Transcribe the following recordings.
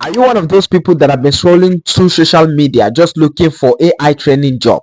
Are you one of those people that have been scrolling through social media just looking for AI training job?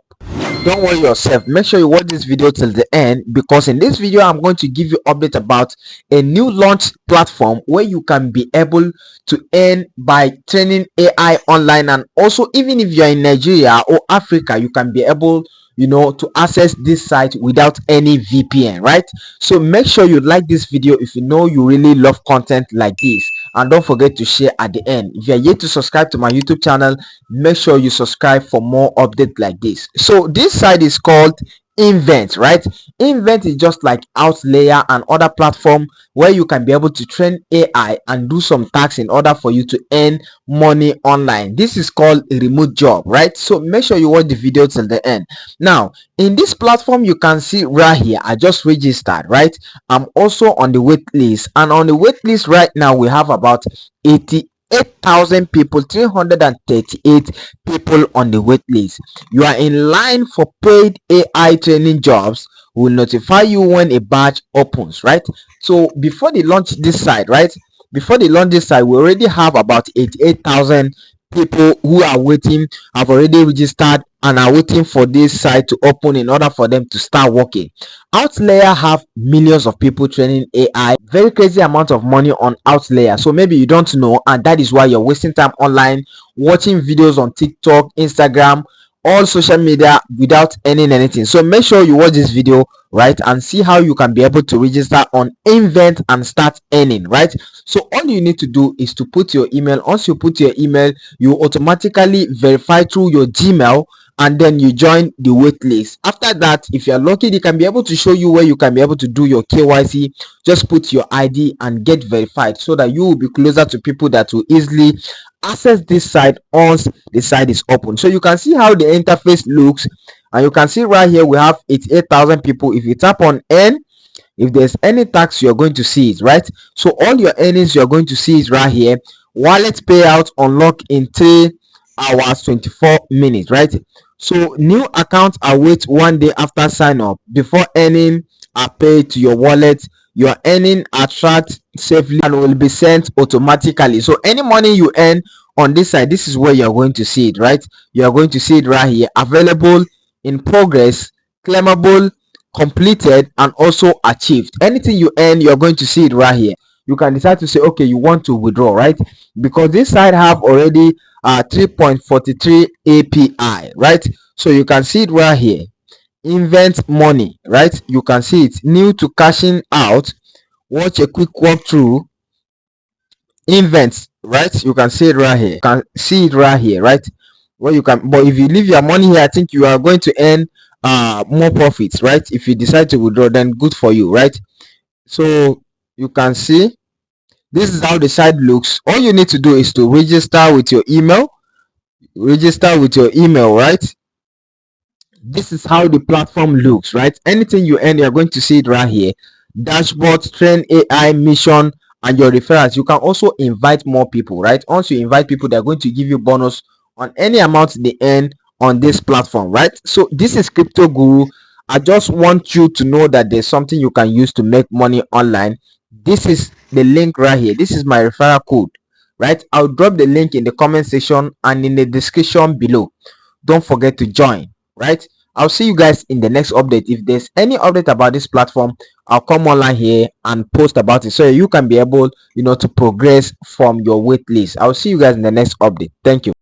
Don't worry yourself. Make sure you watch this video till the end, because in this video I'm going to give you update about a new launch platform where you can be able to earn by training AI online. And also, even if you're in Nigeria or Africa, you can be able to access this site without any VPN, right? So make sure you like this video if you know you really love content like this, and don't forget to share at the end. If you are yet to subscribe to my YouTube channel, make sure you subscribe for more updates like this. So this site is called Invent, right? Invent is just like Outlayer and other platform where you can be able to train AI and do some tasks in order for you to earn money online. This is called a remote job, right? So make sure you watch the video till the end. Now, in this platform, you can see right here, I just registered, right? I'm also on the wait list, and on the wait list right now we have about 88,000 people, 338 people on the wait list. You are in line for paid AI training jobs. Will notify you when a batch opens, right? So before they launch this site, right? Before they launch this site, we already have about 88,000 people who are waiting, have already registered and are waiting for this site to open in order for them to start working. Outlayer have millions of people training AI, very crazy amount of money on Outlayer. So maybe you don't know, and that is why you're wasting time online watching videos on TikTok, Instagram, all social media without earning anything. So make sure you watch this video, right, and see how you can be able to register on Invent and start earning, right? So all you need to do is to put your email. Once you put your email, you automatically verify through your Gmail, and then you join the wait list. After that, if you're lucky, they can be able to show you where you can be able to do your KYC. Just put your ID and get verified, so that you will be closer to people that will easily access this site once the site is open. So you can see how the interface looks, and you can see right here we have 88,000 people. If you tap on N, if there's any tax, you're going to see it, right? So all your earnings you're going to see is right here. Wallet payout unlock in 3 hours 24 minutes, right? So new accounts await 1 day after sign up. Before earning are paid to your wallet. Your earning are tracked safely and will be sent automatically. So any money you earn on this side, this is where you're going to see it, right? You're going to see it right here: available, in progress, claimable, completed, and also achieved. Anything you earn, you're going to see it right here. You can decide to say, okay, you want to withdraw, right? Because this side have already 3.43 API, right? So you can see it right here. Invent money, right? You can see it. New to cashing out. Watch a quick walkthrough. Invent, right? You can see it right here. You can see it right here, right? Well, you can, but if you leave your money here, I think you are going to earn more profits, right? If you decide to withdraw, then good for you, right? So you can see this is how the site looks. All you need to do is to register with your email. Register with your email, right? This is how the platform looks, right? Anything you earn, you're going to see it right here. Dashboard, train AI, mission, and your referrals. You can also invite more people, right? Once you invite people, they're going to give you bonus on any amount they earn on this platform, right? So this is Crypto Guru. I just want you to know that there's something you can use to make money online. This is the link right here. This is my referral code, right? I'll drop the link in the comment section and in the description below. Don't forget to join, right? I'll see you guys in the next update. If there's any update about this platform, I'll come online here and post about it, so you can be able to progress from your wait list. I'll see you guys in the next update. Thank you.